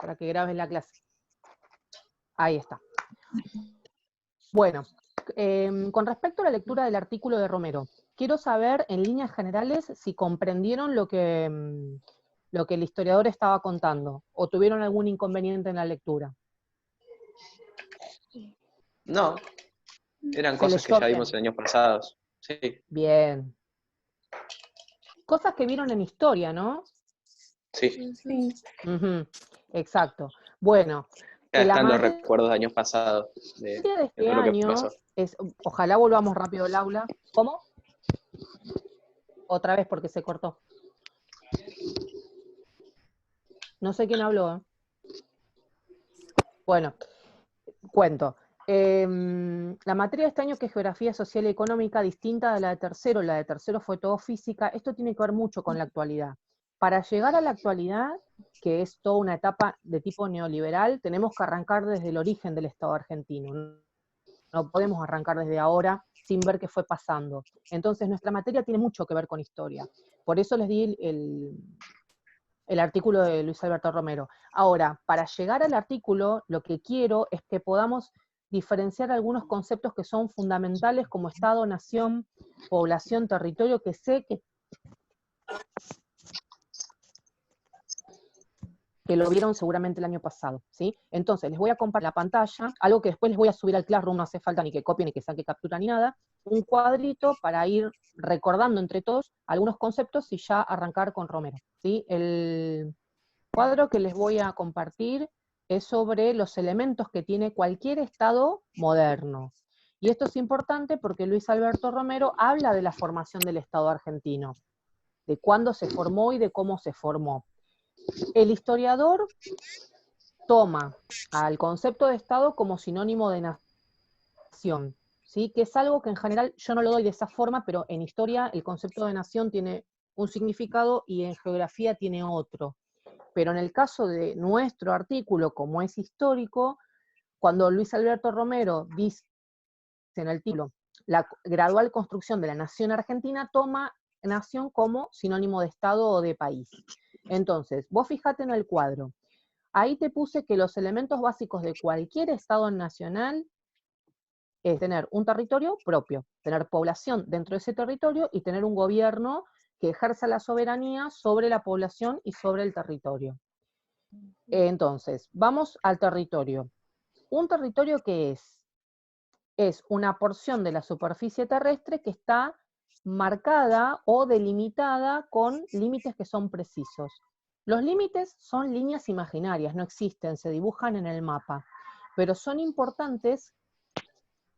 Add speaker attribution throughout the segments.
Speaker 1: para que grabes la clase. Ahí está. Bueno, con respecto a la lectura del artículo de Romero, quiero saber en líneas generales si comprendieron lo que el historiador estaba contando, o tuvieron algún inconveniente en la lectura.
Speaker 2: No, eran
Speaker 1: Se
Speaker 2: cosas que
Speaker 1: leyó
Speaker 2: ya
Speaker 1: bien.
Speaker 2: vimos en años pasados. Sí.
Speaker 1: Bien. Cosas que vieron en historia, ¿no?
Speaker 2: Sí.
Speaker 1: Ujú, exacto. Bueno,
Speaker 2: Acá
Speaker 1: la
Speaker 2: están los
Speaker 1: materia
Speaker 2: recuerdos de años pasados, de
Speaker 1: de este
Speaker 2: todo lo que
Speaker 1: año
Speaker 2: pasó.
Speaker 1: es, ojalá volvamos rápido al aula. ¿Cómo? Otra vez porque se cortó. No sé quién habló, ¿eh? Bueno, cuento. La materia de este año, que es Geografía Social y Económica, distinta de la de tercero fue todo física. Esto tiene que ver mucho con la actualidad. Para llegar a la actualidad, que es toda una etapa de tipo neoliberal, tenemos que arrancar desde el origen del Estado argentino. No podemos arrancar desde ahora sin ver qué fue pasando. Entonces nuestra materia tiene mucho que ver con historia. Por eso les di el artículo de Luis Alberto Romero. Ahora, para llegar al artículo, lo que quiero es que podamos diferenciar algunos conceptos que son fundamentales como Estado, nación, población, territorio, que sé que lo vieron seguramente el año pasado, ¿sí? Entonces, les voy a compartir la pantalla, algo que después les voy a subir al Classroom, no hace falta ni que copien, ni que saque captura, ni nada, un cuadrito para ir recordando entre todos algunos conceptos y ya arrancar con Romero, ¿sí? El cuadro que les voy a compartir es sobre los elementos que tiene cualquier Estado moderno. Y esto es importante porque Luis Alberto Romero habla de la formación del Estado argentino, de cuándo se formó y de cómo se formó. El historiador toma al concepto de Estado como sinónimo de nación, ¿sí? Que es algo que en general yo no lo doy de esa forma, pero en historia el concepto de nación tiene un significado y en geografía tiene otro. Pero en el caso de nuestro artículo, como es histórico, cuando Luis Alberto Romero dice en el título la gradual construcción de la nación argentina, toma nación como sinónimo de Estado o de país. Entonces, vos fijate en el cuadro. Ahí te puse que los elementos básicos de cualquier Estado nacional es tener un territorio propio, tener población dentro de ese territorio y tener un gobierno que ejerza la soberanía sobre la población y sobre el territorio. Entonces, vamos al territorio. ¿Un territorio qué es? Es una porción de la superficie terrestre que está marcada o delimitada con límites que son precisos. Los límites son líneas imaginarias, no existen, se dibujan en el mapa, pero son importantes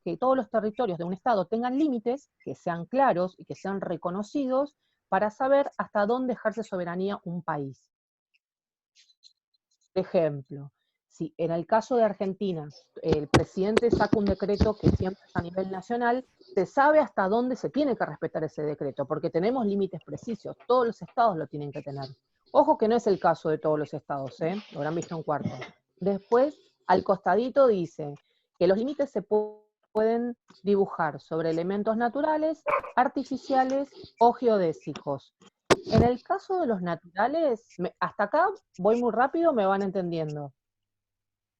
Speaker 1: que todos los territorios de un Estado tengan límites, que sean claros y que sean reconocidos para saber hasta dónde ejerce soberanía un país. Por ejemplo, si en el caso de Argentina el presidente saca un decreto que siempre es a nivel nacional, se sabe hasta dónde se tiene que respetar ese decreto, porque tenemos límites precisos, todos los estados lo tienen que tener. Ojo que no es el caso de todos los estados, lo habrán visto en cuarto. Después, al costadito dice que los límites se pueden dibujar sobre elementos naturales, artificiales o geodésicos. En el caso de los naturales, hasta acá voy muy rápido, me van entendiendo.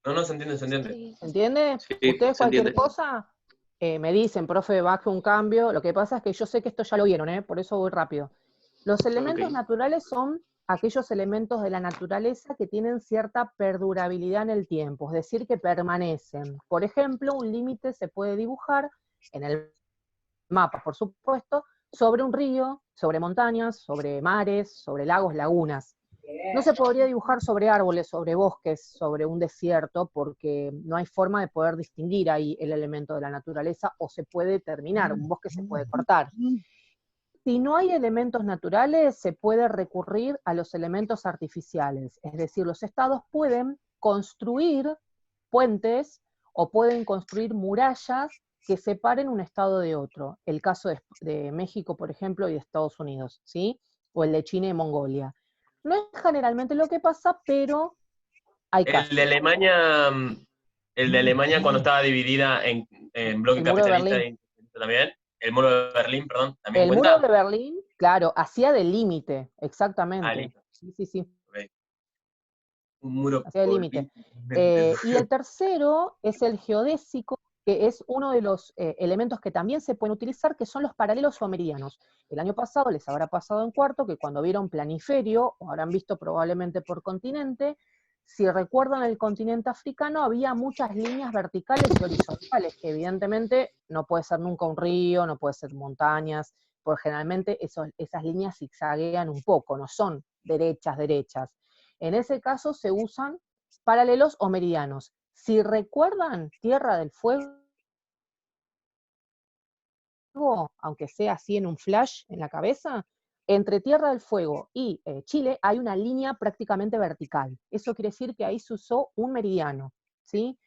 Speaker 2: No, se entiende, se entiende.
Speaker 1: ¿Se entiende?
Speaker 2: Sí,
Speaker 1: Ustedes
Speaker 2: se
Speaker 1: cualquier
Speaker 2: entiende.
Speaker 1: cosa me dicen, profe, baje un cambio. Lo que pasa es que yo sé que esto ya lo vieron, por eso voy rápido. Los elementos naturales son aquellos elementos de la naturaleza que tienen cierta perdurabilidad en el tiempo, es decir, que permanecen. Por ejemplo, un límite se puede dibujar en el mapa, por supuesto, sobre un río, sobre montañas, sobre mares, sobre lagos, lagunas. No se podría dibujar sobre árboles, sobre bosques, sobre un desierto, porque no hay forma de poder distinguir ahí el elemento de la naturaleza, o se puede terminar, un bosque se puede cortar. Si no hay elementos naturales, se puede recurrir a los elementos artificiales, es decir, los estados pueden construir puentes o pueden construir murallas que separen un estado de otro. El caso de México, por ejemplo, y de Estados Unidos, ¿sí? O el de China y Mongolia. No es generalmente lo que pasa, pero hay casos.
Speaker 2: El de Alemania cuando estaba dividida en bloque
Speaker 1: El muro de
Speaker 2: capitalista
Speaker 1: Berlín.
Speaker 2: también, el muro de Berlín, perdón, ¿también
Speaker 1: El muro de
Speaker 2: cuenta?
Speaker 1: Berlín, claro, hacía de límite, exactamente.
Speaker 2: Listo.
Speaker 1: Sí, sí, sí.
Speaker 2: Okay. Un muro
Speaker 1: hacia el límite. Y el tercero es el geodésico, que es uno de los elementos que también se pueden utilizar, que son los paralelos o meridianos. El año pasado les habrá pasado en cuarto que cuando vieron planiferio, o habrán visto probablemente por continente, si recuerdan el continente africano, había muchas líneas verticales y horizontales, que evidentemente no puede ser nunca un río, no puede ser montañas, porque generalmente esas líneas zigzaguean un poco, no son derechas. En ese caso se usan paralelos o meridianos. Si recuerdan Tierra del Fuego, aunque sea así en un flash en la cabeza, entre Tierra del Fuego y Chile hay una línea prácticamente vertical. Eso quiere decir que ahí se usó un meridiano, ¿sí?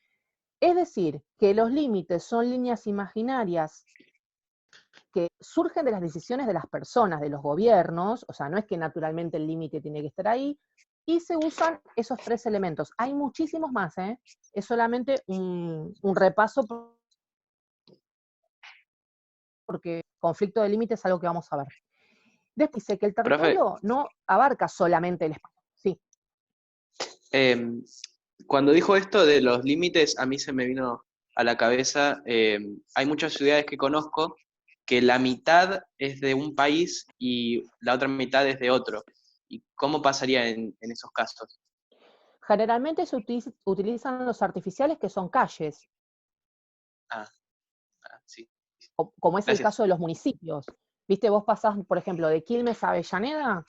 Speaker 1: Es decir, que los límites son líneas imaginarias que surgen de las decisiones de las personas, de los gobiernos, o sea, no es que naturalmente el límite tiene que estar ahí, y se usan esos tres elementos. Hay muchísimos más, ¿eh? Es solamente un repaso, porque conflicto de límites es algo que vamos a ver. Después dice que el
Speaker 3: Profe,
Speaker 1: territorio no abarca solamente el espacio. Sí.
Speaker 3: cuando dijo esto de los límites, a mí se me vino a la cabeza, hay muchas ciudades que conozco que la mitad es de un país y la otra mitad es de otro. ¿Y cómo pasaría en esos casos?
Speaker 1: Generalmente se utilizan los artificiales, que son calles,
Speaker 3: Sí.
Speaker 1: como es el
Speaker 3: Gracias.
Speaker 1: caso de los municipios. ¿Viste? Vos pasás, por ejemplo, de Quilmes a Avellaneda,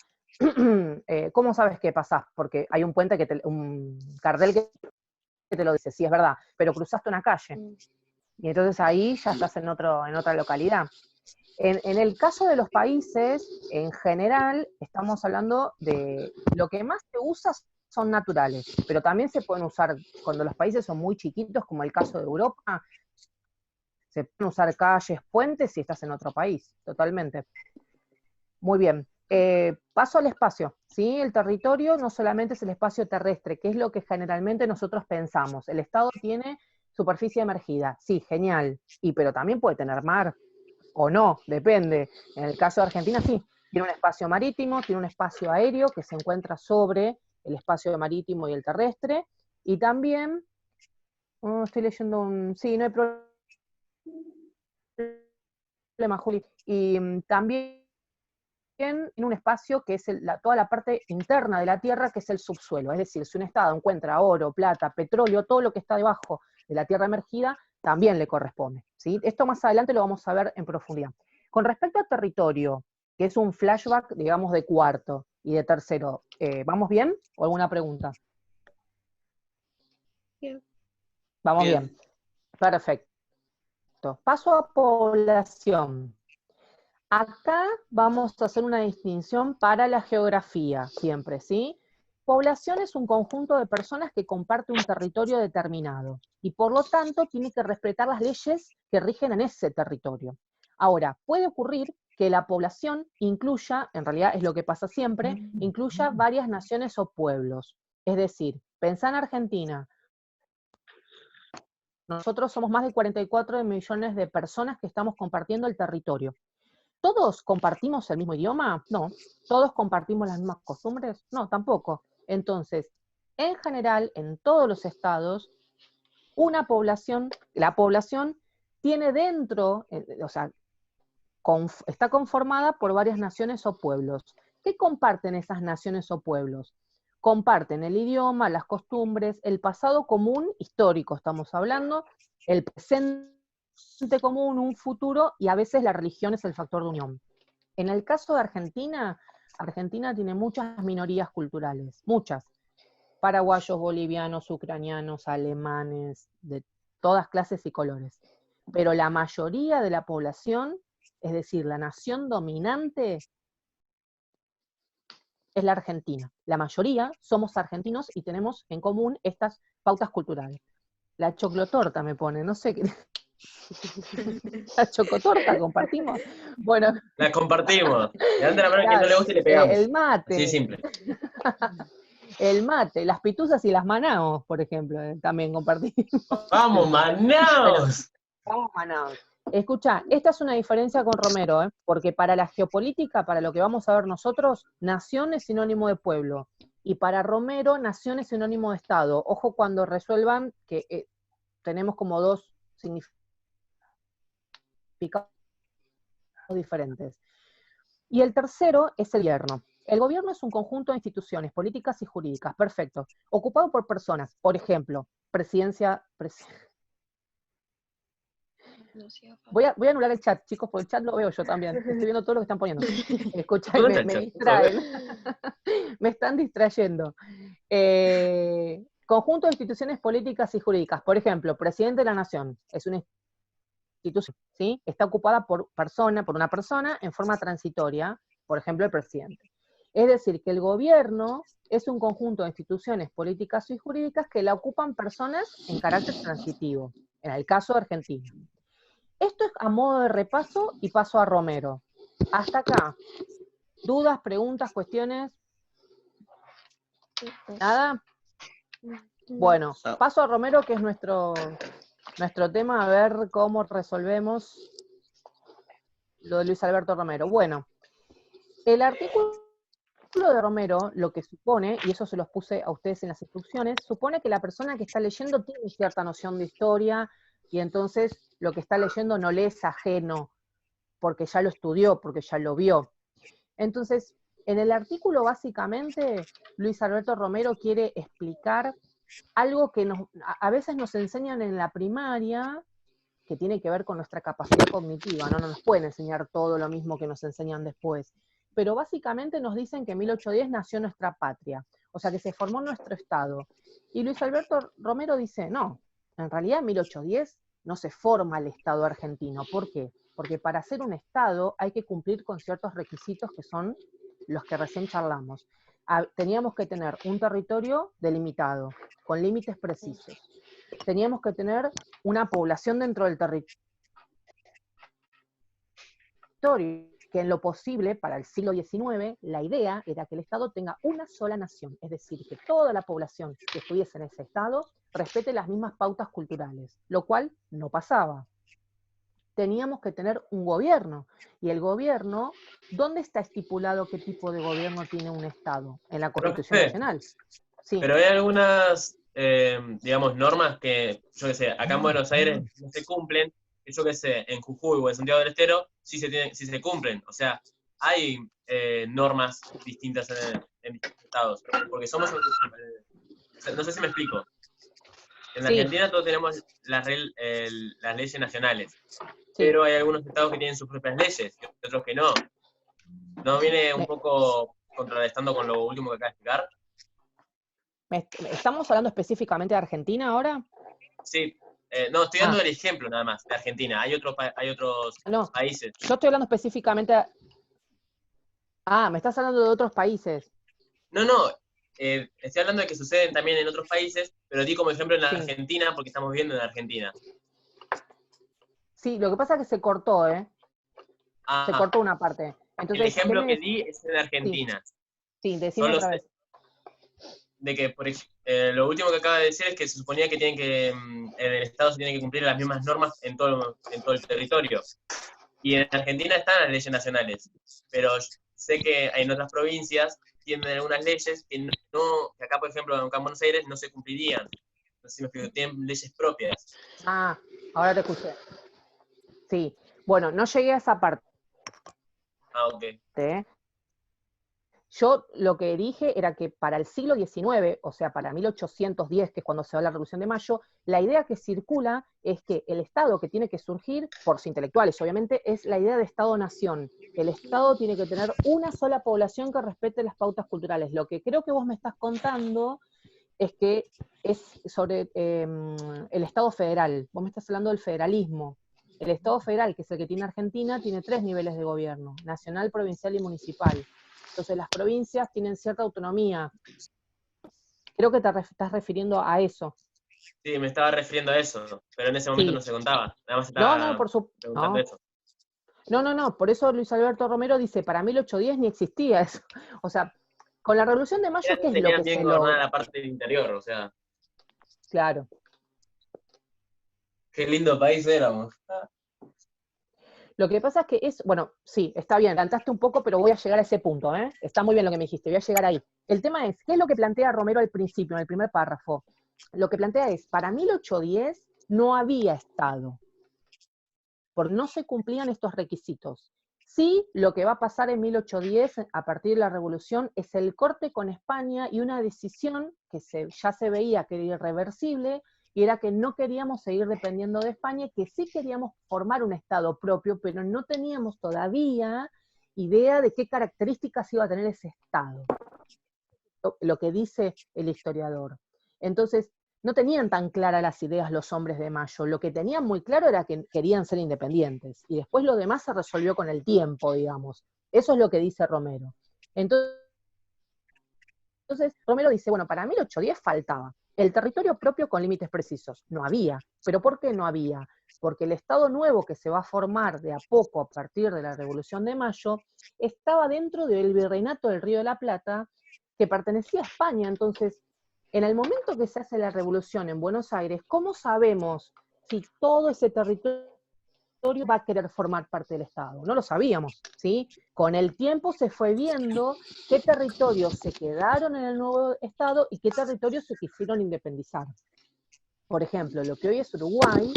Speaker 1: ¿cómo sabes que pasás? Porque hay un puente, un cartel que te lo dice, sí, es verdad, pero cruzaste una calle. Y entonces ahí ya estás en otra localidad. En el caso de los países, en general, estamos hablando de lo que más se usa son naturales, pero también se pueden usar, cuando los países son muy chiquitos, como el caso de Europa, se pueden usar calles, puentes si estás en otro país, totalmente. Muy bien. Paso al espacio, ¿sí? El territorio no solamente es el espacio terrestre, que es lo que generalmente nosotros pensamos. El Estado tiene superficie emergida, sí, genial, pero también puede tener mar, o no, depende. En el caso de Argentina, sí, tiene un espacio marítimo, tiene un espacio aéreo que se encuentra sobre el espacio marítimo y el terrestre, y también, estoy leyendo sí, no hay problema, Juli, y también tiene un espacio que es toda la parte interna de la Tierra, que es el subsuelo. Es decir, si un Estado encuentra oro, plata, petróleo, todo lo que está debajo de la Tierra emergida, también le corresponde, ¿sí? Esto más adelante lo vamos a ver en profundidad. Con respecto al territorio, que es un flashback, digamos, de cuarto y de tercero, ¿vamos bien? ¿O alguna pregunta?
Speaker 4: Bien.
Speaker 1: Vamos bien. Perfecto. Paso a población. Acá vamos a hacer una distinción para la geografía, siempre, ¿sí? Población es un conjunto de personas que comparte un territorio determinado, y por lo tanto tiene que respetar las leyes que rigen en ese territorio. Ahora, puede ocurrir que la población incluya, en realidad es lo que pasa siempre, incluya varias naciones o pueblos. Es decir, pensá en Argentina. Nosotros somos más de 44 millones de personas que estamos compartiendo el territorio. ¿Todos compartimos el mismo idioma? No. ¿Todos compartimos las mismas costumbres? No, tampoco. Entonces, en general, en todos los estados, la población tiene dentro, o sea, está conformada por varias naciones o pueblos. ¿Qué comparten esas naciones o pueblos? Comparten el idioma, las costumbres, el pasado común, histórico estamos hablando, el presente común, un futuro, y a veces la religión es el factor de unión. En el caso de Argentina, Argentina tiene muchas minorías culturales, muchas. Paraguayos, bolivianos, ucranianos, alemanes, de todas clases y colores. Pero la mayoría de la población, es decir, la nación dominante, es la Argentina. La mayoría somos argentinos y tenemos en común estas pautas culturales. La choclotorta me pone, no sé qué. La chocotorta compartimos. Bueno.
Speaker 2: La compartimos. Levanta la mano
Speaker 1: Claro,
Speaker 2: que no le guste y le pegamos.
Speaker 1: el mate.
Speaker 2: Así de simple.
Speaker 1: El mate, las pituzas y las Manaos, por ejemplo, también compartimos.
Speaker 2: ¡Vamos, Manaos!
Speaker 1: Vamos, Manaos. Escucha, esta es una diferencia con Romero, porque para la geopolítica, para lo que vamos a ver nosotros, nación es sinónimo de pueblo, Y para Romero, nación es sinónimo de Estado. Ojo cuando resuelvan que tenemos como dos significados diferentes. Y el tercero es el gobierno. El gobierno es un conjunto de instituciones políticas y jurídicas, perfecto, ocupado por personas, por ejemplo, presidencia. Voy a anular el chat, chicos, porque el chat lo veo yo también. Estoy viendo todo lo que están poniendo. Escuchá, me distraen. Me están distrayendo. Conjunto de instituciones políticas y jurídicas. Por ejemplo, presidente de la nación. Es una institución, ¿sí? Está ocupada por una persona en forma transitoria, por ejemplo, el presidente. Es decir, que el gobierno es un conjunto de instituciones políticas y jurídicas que la ocupan personas en carácter transitivo, en el caso de Argentina. Esto es a modo de repaso y paso a Romero. Hasta acá. ¿Dudas, preguntas, cuestiones? ¿Nada? Bueno, paso a Romero, que es nuestro tema, a ver cómo resolvemos lo de Luis Alberto Romero. Bueno, el artículo de Romero lo que supone, y eso se los puse a ustedes en las instrucciones, supone que la persona que está leyendo tiene cierta noción de historia, y entonces lo que está leyendo no le es ajeno, porque ya lo estudió, porque ya lo vio. Entonces, en el artículo básicamente, Luis Alberto Romero quiere explicar algo que a veces nos enseñan en la primaria, que tiene que ver con nuestra capacidad cognitiva, no nos pueden enseñar todo lo mismo que nos enseñan después, pero básicamente nos dicen que en 1810 nació nuestra patria, o sea que se formó nuestro Estado. Y Luis Alberto Romero dice, no, en realidad en 1810 no se forma el Estado argentino. ¿Por qué? Porque para ser un Estado hay que cumplir con ciertos requisitos que son los que recién charlamos. Teníamos que tener un territorio delimitado, con límites precisos. Teníamos que tener una población dentro del territorio, que en lo posible, para el siglo XIX, la idea era que el Estado tenga una sola nación, es decir, que toda la población que estuviese en ese Estado respete las mismas pautas culturales, lo cual no pasaba. Teníamos que tener un gobierno, y el gobierno, ¿dónde está estipulado qué tipo de gobierno tiene un Estado? En la Constitución Nacional. Sí.
Speaker 2: Pero hay algunas, digamos, normas que, yo qué sé, acá en Buenos Aires no se cumplen, que yo qué sé, en Jujuy o en Santiago del Estero sí se cumplen. O sea, hay normas distintas en distintos estados, porque somos, no sé si me explico. En
Speaker 1: Sí.
Speaker 2: Argentina todos tenemos las leyes nacionales, pero hay algunos estados que tienen sus propias leyes y otros que no. ¿No viene un poco contrarrestando con lo último que acaba de explicar?
Speaker 1: ¿Estamos hablando específicamente de Argentina ahora?
Speaker 2: Sí. No, estoy dando el ejemplo nada más de Argentina. Hay otros países.
Speaker 1: Yo estoy hablando específicamente... me estás hablando de otros países.
Speaker 2: No, estoy hablando de que suceden también en otros países, pero di como ejemplo en la Argentina, porque estamos viviendo en Argentina.
Speaker 1: Sí, lo que pasa es que se cortó, Se cortó una parte. Entonces,
Speaker 2: el ejemplo que di es en Argentina.
Speaker 1: Sí, decime otra vez.
Speaker 2: De que, por ejemplo, lo último que acaba de decir es que se suponía que en el Estado se tienen que cumplir las mismas normas en todo el territorio. Y en Argentina están las leyes nacionales, pero sé que en otras provincias tienen algunas leyes que acá, por ejemplo, en Buenos Aires no se cumplirían. No sé si me explico, tienen leyes propias.
Speaker 1: Ahora te escuché. Sí, bueno, no llegué a esa parte.
Speaker 2: Ok.
Speaker 1: Yo lo que dije era que para el siglo XIX, o sea, para 1810, que es cuando se da la Revolución de Mayo, la idea que circula es que el Estado que tiene que surgir, por los intelectuales obviamente, es la idea de Estado-nación. El Estado tiene que tener una sola población que respete las pautas culturales. Lo que creo que vos me estás contando es que es sobre el Estado federal. Vos me estás hablando del federalismo. El Estado federal, que es el que tiene Argentina, tiene 3 niveles de gobierno: nacional, provincial y municipal. Entonces las provincias tienen cierta autonomía. Creo que te estás refiriendo a eso.
Speaker 2: Sí, me estaba refiriendo a eso, pero en ese momento no se contaba. Nada más estaba preguntando eso.
Speaker 1: No, por eso Luis Alberto Romero dice, para 1810 ni existía eso. O sea, con la Revolución de Mayo, ¿qué es lo que
Speaker 2: bien
Speaker 1: se
Speaker 2: gobernada la parte del interior, o sea.
Speaker 1: Claro.
Speaker 2: Qué lindo país éramos.
Speaker 1: Lo que pasa es que bueno, sí, está bien, adelantaste un poco, pero voy a llegar a ese punto, ¿eh? Está muy bien lo que me dijiste, voy a llegar ahí. El tema es, ¿qué es lo que plantea Romero al principio, en el primer párrafo? Lo que plantea es, para 1810 no había Estado, porque no se cumplían estos requisitos. Sí, lo que va a pasar en 1810, a partir de la Revolución, es el corte con España y una decisión que ya se veía que era irreversible, y era que no queríamos seguir dependiendo de España, que sí queríamos formar un Estado propio, pero no teníamos todavía idea de qué características iba a tener ese Estado, lo que dice el historiador. Entonces, no tenían tan claras las ideas los hombres de Mayo, lo que tenían muy claro era que querían ser independientes, y después lo demás se resolvió con el tiempo, digamos. Eso es lo que dice Romero. Entonces, Romero dice, bueno, para 1810 faltaba el territorio propio con límites precisos. No había. ¿Pero por qué no había? Porque el Estado nuevo que se va a formar de a poco a partir de la Revolución de Mayo estaba dentro del Virreinato del Río de la Plata, que pertenecía a España. Entonces, en el momento que se hace la revolución en Buenos Aires, ¿cómo sabemos si todo ese territorio va a querer formar parte del Estado? No lo sabíamos, ¿sí? Con el tiempo se fue viendo qué territorios se quedaron en el nuevo Estado y qué territorios se quisieron independizar. Por ejemplo, lo que hoy es Uruguay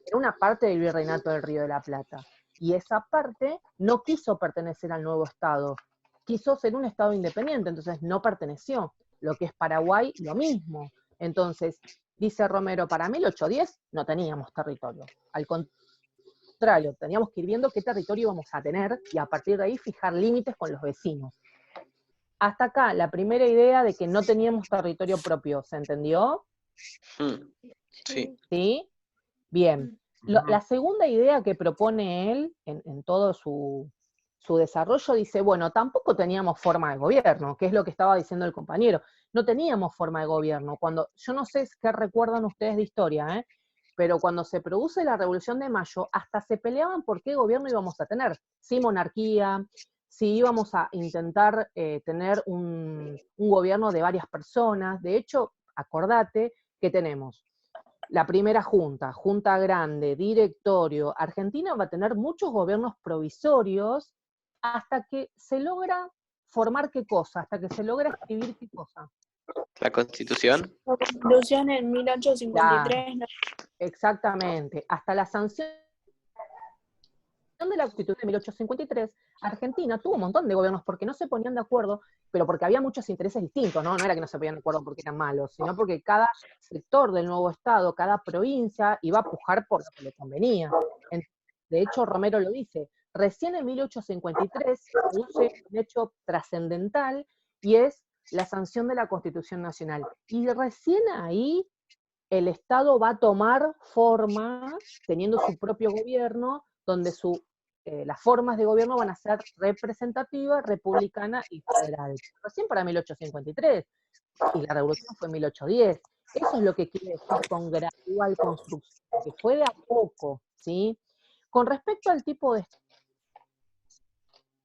Speaker 1: era una parte del Virreinato del Río de la Plata, y esa parte no quiso pertenecer al nuevo Estado, quiso ser un Estado independiente, entonces no perteneció. Lo que es Paraguay, lo mismo. Entonces, dice Romero, para 1810 no teníamos territorio. Al contrario, teníamos que ir viendo qué territorio íbamos a tener, y a partir de ahí fijar límites con los vecinos. Hasta acá, la primera idea de que no teníamos territorio propio, ¿se entendió?
Speaker 3: Sí.
Speaker 1: ¿Sí? Bien. La segunda idea que propone él, en todo su desarrollo, dice, bueno, tampoco teníamos forma de gobierno, que es lo que estaba diciendo el compañero. No teníamos forma de gobierno. Yo no sé qué recuerdan ustedes de historia, pero cuando se produce la Revolución de Mayo, hasta se peleaban por qué gobierno íbamos a tener. Si monarquía, si íbamos a intentar tener un gobierno de varias personas. De hecho, acordate que tenemos la primera junta grande, directorio. Argentina va a tener muchos gobiernos provisorios hasta que se logra formar qué cosa, hasta que se logra escribir qué cosa.
Speaker 3: ¿La Constitución?
Speaker 4: La Constitución en 1853.
Speaker 1: Claro, exactamente. Hasta la sanción de la Constitución de 1853, Argentina tuvo un montón de gobiernos porque no se ponían de acuerdo, pero porque había muchos intereses distintos, ¿no? No era que no se ponían de acuerdo porque eran malos, sino porque cada sector del nuevo Estado, cada provincia, iba a pujar por lo que le convenía. De hecho, Romero lo dice, recién en 1853 se produce un hecho trascendental, y es la sanción de la Constitución Nacional. Y recién ahí el Estado va a tomar forma, teniendo su propio gobierno, donde las formas de gobierno van a ser representativa, republicana y federal. Recién para 1853, y la revolución fue en 1810. Eso es lo que quiere decir con gradual construcción, que fue de a poco, ¿sí? Con respecto al tipo de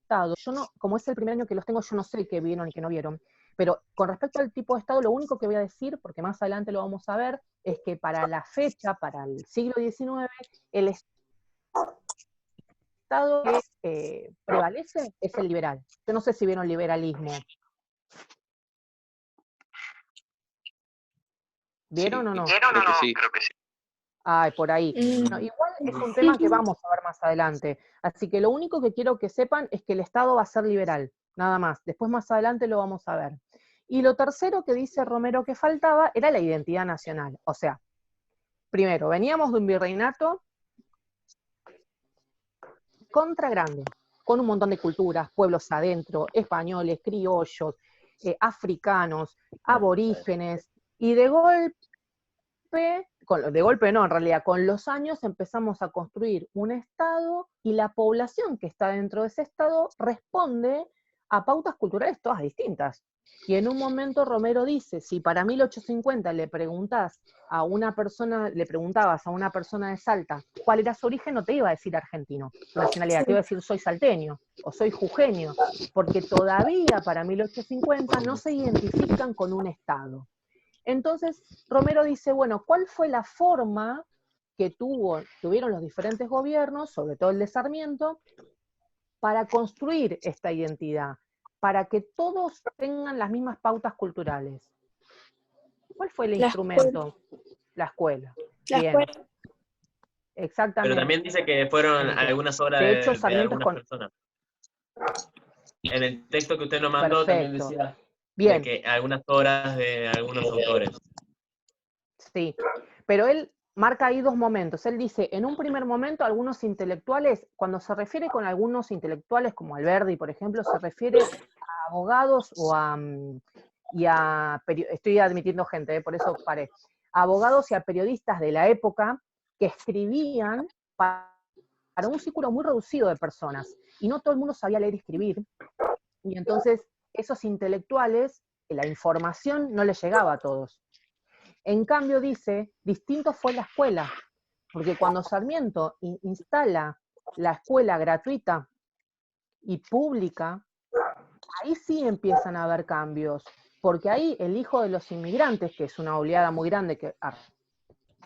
Speaker 1: Estado, yo no, como es el primer año que los tengo, yo no sé qué vieron y qué no vieron, pero con respecto al tipo de Estado, lo único que voy a decir, porque más adelante lo vamos a ver, es que para la fecha, para el siglo XIX, el Estado que prevalece es el liberal. Yo no sé si vieron liberalismo. ¿Vieron o no?
Speaker 3: Creo que sí.
Speaker 1: Ay, por ahí. No, igual es un tema que vamos a ver más adelante. Así que lo único que quiero que sepan es que el Estado va a ser liberal, nada más. Después más adelante lo vamos a ver. Y lo tercero que dice Romero que faltaba era la identidad nacional. O sea, primero, veníamos de un virreinato contra grande, con un montón de culturas, pueblos adentro, españoles, criollos, africanos, aborígenes, y de golpe no, en realidad, con los años empezamos a construir un Estado, y la población que está dentro de ese Estado responde a pautas culturales todas distintas. Y en un momento Romero dice, si para 1850 le preguntabas a una persona de Salta cuál era su origen, no te iba a decir argentino, su nacionalidad, te iba a decir soy salteño, o soy jujeño, porque todavía para 1850 no se identifican con un Estado. Entonces, Romero dice, bueno, ¿cuál fue la forma que tuvieron los diferentes gobiernos, sobre todo el de Sarmiento, para construir esta identidad, para que todos tengan las mismas pautas culturales. ¿Cuál fue el instrumento? La escuela.
Speaker 4: La
Speaker 1: Bien,
Speaker 4: escuela.
Speaker 1: exactamente.
Speaker 2: Pero también dice que fueron algunas obras
Speaker 1: De hecho,
Speaker 2: de
Speaker 1: Sarmiento
Speaker 2: algunas personas. En el texto que usted nos mandó también
Speaker 1: Perfecto.
Speaker 2: decía
Speaker 1: Bien,
Speaker 2: de que algunas obras de algunos autores.
Speaker 1: sí. Pero él marca ahí dos momentos. Él dice, en un primer momento, algunos intelectuales, cuando se refiere con algunos intelectuales, como Alberdi, por ejemplo, se refiere a abogados o estoy admitiendo gente, por eso paré, a abogados y a periodistas de la época que escribían para un círculo muy reducido de personas, y no todo el mundo sabía leer y escribir, y entonces esos intelectuales, la información no les llegaba a todos. En cambio, dice, distinto fue la escuela, porque cuando Sarmiento instala la escuela gratuita y pública, ahí sí empiezan a haber cambios, porque ahí el hijo de los inmigrantes, que es una oleada muy grande que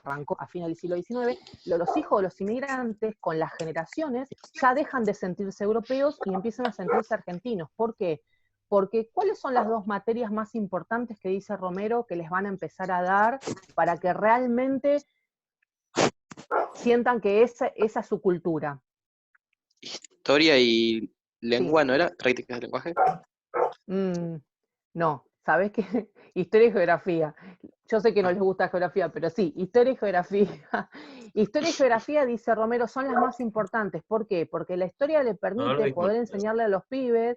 Speaker 1: arrancó a fines del siglo XIX, los hijos de los inmigrantes con las generaciones ya dejan de sentirse europeos y empiezan a sentirse argentinos. ¿Por qué? Porque ¿cuáles son las dos materias más importantes que dice Romero que les van a empezar a dar para que realmente sientan que esa es su cultura?
Speaker 3: Historia y lengua,
Speaker 1: Sí.
Speaker 3: ¿no era? Prácticas de lenguaje.
Speaker 1: No, ¿sabés qué? Historia y geografía. Yo sé que no les gusta geografía, pero sí, historia y geografía. Historia y geografía, dice Romero, son las más importantes. ¿Por qué? Porque la historia le
Speaker 2: No lo
Speaker 1: permite
Speaker 2: dijo.
Speaker 1: poder enseñarle a los pibes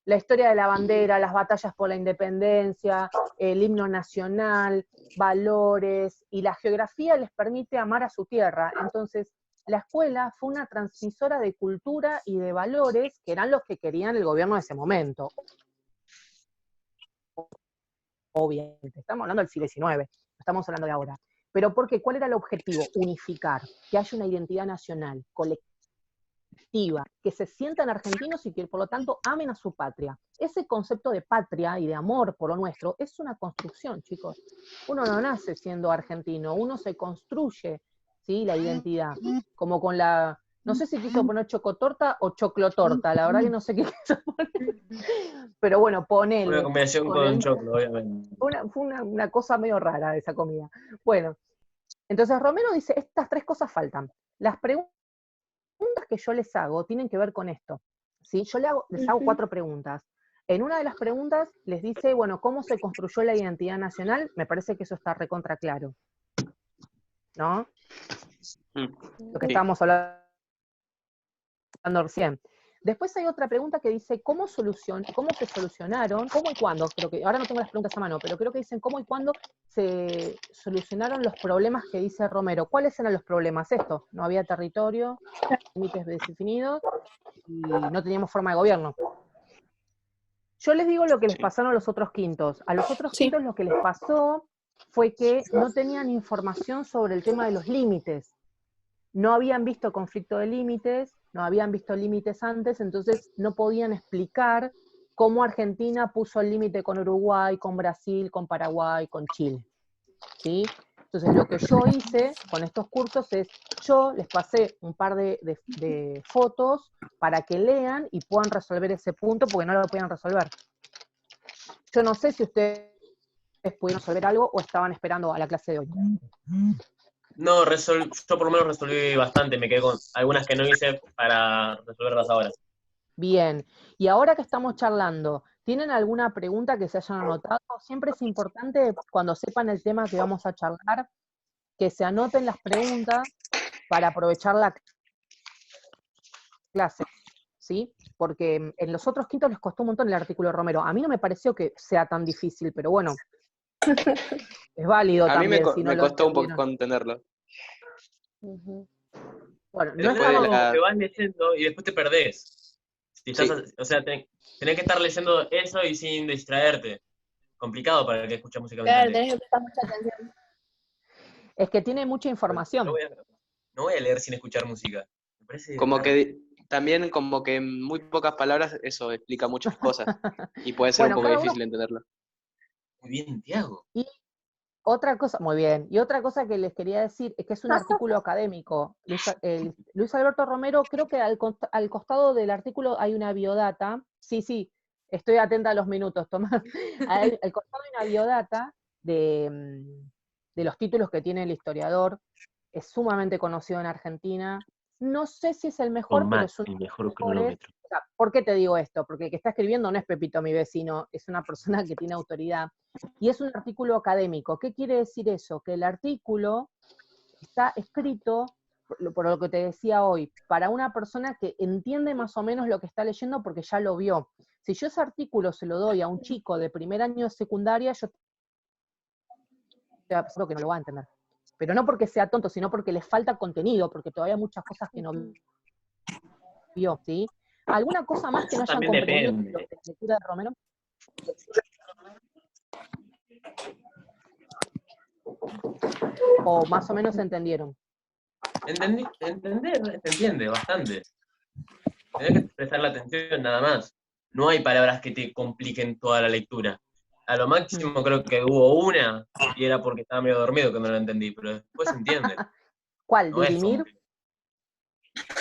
Speaker 1: la historia de la bandera, las batallas por la independencia, el himno nacional, valores, y la geografía les permite amar a su tierra. Entonces, la escuela fue una transmisora de cultura y de valores que eran los que querían el gobierno de ese momento. Obviamente, estamos hablando del siglo XIX, no estamos hablando de ahora. Pero ¿por qué? ¿Cuál era el objetivo? Unificar, que haya una identidad nacional, colectiva, que se sientan argentinos y que por lo tanto amen a su patria. Ese concepto de patria y de amor por lo nuestro es una construcción, chicos. Uno no nace siendo argentino, uno se construye, ¿sí? La identidad, como con la... No sé si quiso poner chocotorta o choclotorta, la verdad que no sé qué quiso poner. Pero bueno, ponele.
Speaker 2: Una combinación con choclo, obviamente.
Speaker 1: Fue una cosa medio rara esa comida. Bueno, entonces Romero dice, estas tres cosas faltan. Las preguntas que yo les hago tienen que ver con esto, ¿sí? Yo les hago 4 preguntas. En una de las preguntas les dice, bueno, ¿cómo se construyó la identidad nacional? Me parece que eso está recontra claro, ¿no? Lo que
Speaker 3: Sí.
Speaker 1: estábamos hablando recién. Después hay otra pregunta que dice, ¿cómo se solucionaron, cómo y cuándo? Creo que, ahora no tengo las preguntas a mano, pero creo que dicen cómo y cuándo se solucionaron los problemas que dice Romero. ¿Cuáles eran los problemas? Esto, no había territorio, límites definidos, y no teníamos forma de gobierno. Yo les digo lo que les pasaron a los otros quintos. A los otros quintos lo que les pasó fue que no tenían información sobre el tema de los límites. No habían visto conflicto de límites, no habían visto límites antes, entonces no podían explicar cómo Argentina puso el límite con Uruguay, con Brasil, con Paraguay, con Chile. ¿Sí? Entonces lo que yo hice con estos cursos es, yo les pasé un par de fotos para que lean y puedan resolver ese punto, porque no lo podían resolver. Yo no sé si ustedes pudieron resolver algo o estaban esperando a la clase de hoy.
Speaker 2: No, yo por lo menos resolví bastante, me quedé con algunas que no hice para resolverlas ahora.
Speaker 1: Bien, y ahora que estamos charlando, ¿tienen alguna pregunta que se hayan anotado? Siempre es importante, cuando sepan el tema que vamos a charlar, que se anoten las preguntas para aprovechar la clase, ¿sí? Porque en los otros quintos les costó un montón el artículo de Romero. A mí no me pareció que sea tan difícil, pero bueno, es válido
Speaker 3: A mí
Speaker 1: también si no
Speaker 3: me
Speaker 1: lo
Speaker 3: costó un poco
Speaker 1: entendieron.
Speaker 3: contenerlo.
Speaker 1: Bueno, no
Speaker 2: Después
Speaker 3: Después de
Speaker 1: estamos...
Speaker 2: te vas leyendo y después te perdés. Si estás,
Speaker 3: Sí.
Speaker 2: o sea, tenés que estar leyendo eso y sin distraerte. Complicado para el que escucha música
Speaker 4: Claro,
Speaker 2: ambiental.
Speaker 4: tenés que prestar mucha atención.
Speaker 1: Es que tiene mucha
Speaker 2: No
Speaker 1: información.
Speaker 2: voy a leer sin escuchar música. Me parece
Speaker 3: Como
Speaker 2: raro.
Speaker 3: que también como que en muy pocas palabras eso explica muchas cosas y puede ser un
Speaker 1: Bueno,
Speaker 3: poco
Speaker 1: cada uno...
Speaker 3: difícil entenderlo.
Speaker 2: Muy bien, Tiago.
Speaker 1: Y Otra cosa, muy bien, y otra cosa que les quería decir es que es un artículo académico. Luis Alberto Romero, creo que al costado del artículo hay una biodata. Sí, estoy atenta a los minutos, Tomás. Al costado hay una biodata de los títulos que tiene el historiador. Es sumamente conocido en Argentina. No sé si es el mejor, pero es uno
Speaker 5: el
Speaker 1: de los
Speaker 5: mejor
Speaker 1: mejores.
Speaker 5: cronómetro.
Speaker 1: O sea, ¿por qué te digo esto? Porque el que está escribiendo no es Pepito, mi vecino, es una persona que tiene autoridad. Y es un artículo académico. ¿Qué quiere decir eso? Que el artículo está escrito, por lo que te decía hoy, para una persona que entiende más o menos lo que está leyendo porque ya lo vio. Si yo ese artículo se lo doy a un chico de primer año de secundaria, yo te aseguro que no lo va a entender. Pero no porque sea tonto, sino porque le falta contenido, porque todavía hay muchas cosas que no vio, ¿sí? ¿Alguna cosa más que no hayan
Speaker 2: También
Speaker 1: comprendido
Speaker 2: depende.
Speaker 1: de la lectura de Romero? ¿O más o menos entendieron?
Speaker 2: Entender, se entiende bastante. Tenés que prestar la atención nada más. No hay palabras que te compliquen toda la lectura. A lo máximo creo que hubo una, y era porque estaba medio dormido que no lo entendí, pero después se entiende.
Speaker 1: ¿Cuál?
Speaker 2: No es
Speaker 1: ¿Dirimir?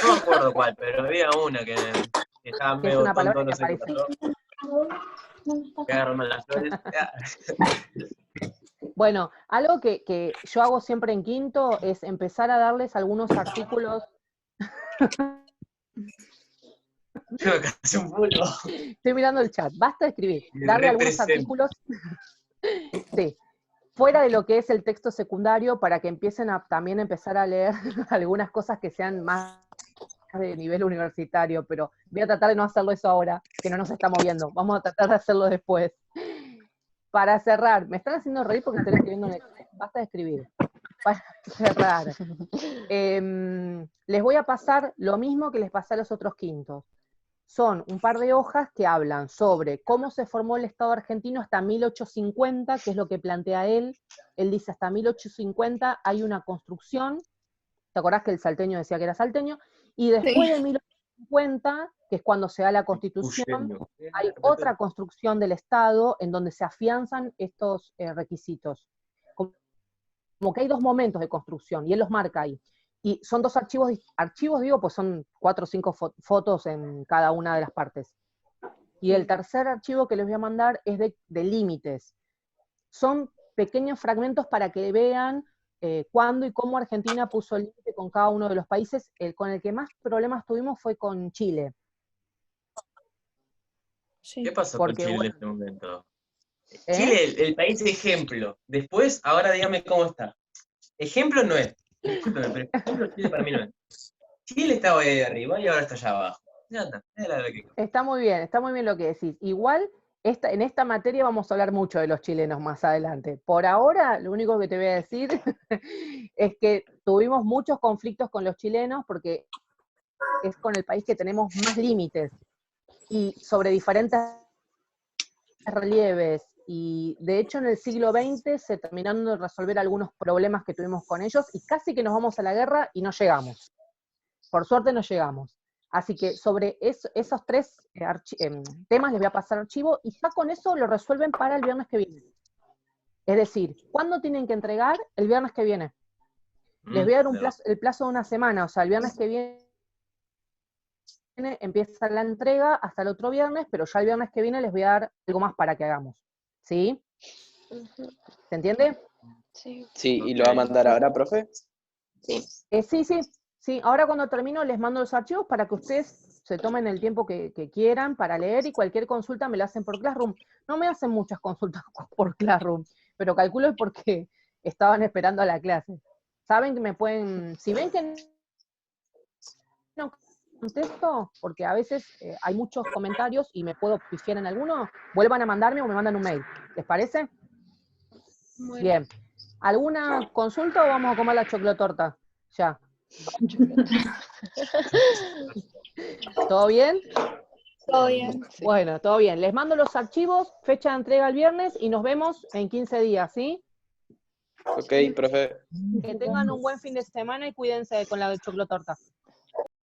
Speaker 2: no me acuerdo cuál, pero había una que estaba
Speaker 1: Que es
Speaker 2: medio
Speaker 1: una palabra
Speaker 2: tonto, no
Speaker 1: que
Speaker 2: sé qué
Speaker 1: aparece.
Speaker 2: pasó. Que agarran las flores.
Speaker 1: Bueno, algo que yo hago siempre en quinto es empezar a darles algunos artículos.
Speaker 2: Casi un pulpo.
Speaker 1: Estoy mirando el chat, basta de escribir.
Speaker 2: Me
Speaker 1: Darle algunos
Speaker 2: representa.
Speaker 1: artículos, sí, fuera de lo que es el texto secundario, para que empiecen a también empezar a leer algunas cosas que sean más de nivel universitario, pero voy a tratar de no hacerlo eso ahora, que no nos estamos viendo. Vamos a tratar de hacerlo después. Para cerrar, me están haciendo reír porque estoy escribiendo en el chat. Basta de escribir. Para cerrar, les voy a pasar lo mismo que les pasé a los otros quintos. Son un par de hojas que hablan sobre cómo se formó el Estado argentino hasta 1850, que es lo que plantea él. Él dice hasta 1850 hay una construcción, ¿te acordás que el salteño decía que era salteño? Y después de 1850, que es cuando se da la Constitución, hay otra construcción del Estado en donde se afianzan estos requisitos. Como que hay dos momentos de construcción, y él los marca ahí. Y son dos archivos digo, pues son 4 o 5 fotos en cada una de las partes. Y el tercer archivo que les voy a mandar es de límites. Son pequeños fragmentos para que vean cuándo y cómo Argentina puso el límite con cada uno de los países. Con el que más problemas tuvimos fue con Chile.
Speaker 4: Sí.
Speaker 2: ¿Qué pasó
Speaker 1: Porque,
Speaker 2: con Chile
Speaker 1: bueno,
Speaker 2: en este momento?
Speaker 1: ¿eh?
Speaker 2: Chile, el país ejemplo. Después, ahora dígame cómo está. Ejemplo no es. Discúlpeme, pero ejemplo Chile para mí no es. Chile estaba ahí arriba y ahora está allá abajo. Ya está, es la verdad que...
Speaker 1: Está muy bien lo que decís. Igual, en esta materia vamos a hablar mucho de los chilenos más adelante. Por ahora, lo único que te voy a decir es que tuvimos muchos conflictos con los chilenos porque es con el país que tenemos más límites y sobre diferentes relieves. Y de hecho en el siglo XX se terminaron de resolver algunos problemas que tuvimos con ellos y casi que nos vamos a la guerra y no llegamos. Por suerte no llegamos. Así que sobre esos tres temas les voy a pasar archivo y ya con eso lo resuelven para el viernes que viene. Es decir, ¿cuándo tienen que entregar? El viernes que viene. Les voy a dar el plazo de una semana, o sea, el viernes que viene empieza la entrega hasta el otro viernes, pero ya el viernes que viene les voy a dar algo más para que hagamos. ¿Sí? ¿Se entiende?
Speaker 4: Sí.
Speaker 3: Sí, ¿y lo va a mandar ahora, profe?
Speaker 4: Sí.
Speaker 1: Sí, ahora cuando termino les mando los archivos para que ustedes se tomen el tiempo que quieran para leer y cualquier consulta me la hacen por Classroom. No me hacen muchas consultas por Classroom, pero calculo es porque estaban esperando a la clase. Saben que me pueden, si ven que no contesto, porque a veces hay muchos comentarios y me puedo pifiar en alguno, vuelvan a mandarme o me mandan un mail. ¿Les parece?
Speaker 4: Bueno.
Speaker 1: Bien. ¿Alguna consulta o vamos a comer la choclotorta? Ya. ¿Todo bien?
Speaker 4: Todo bien. Sí.
Speaker 1: Bueno, todo bien. Les mando los archivos, fecha de entrega el viernes y nos vemos en 15 días, ¿sí?
Speaker 3: Ok, profe.
Speaker 1: Que tengan un buen fin de semana y cuídense con la choclotorta.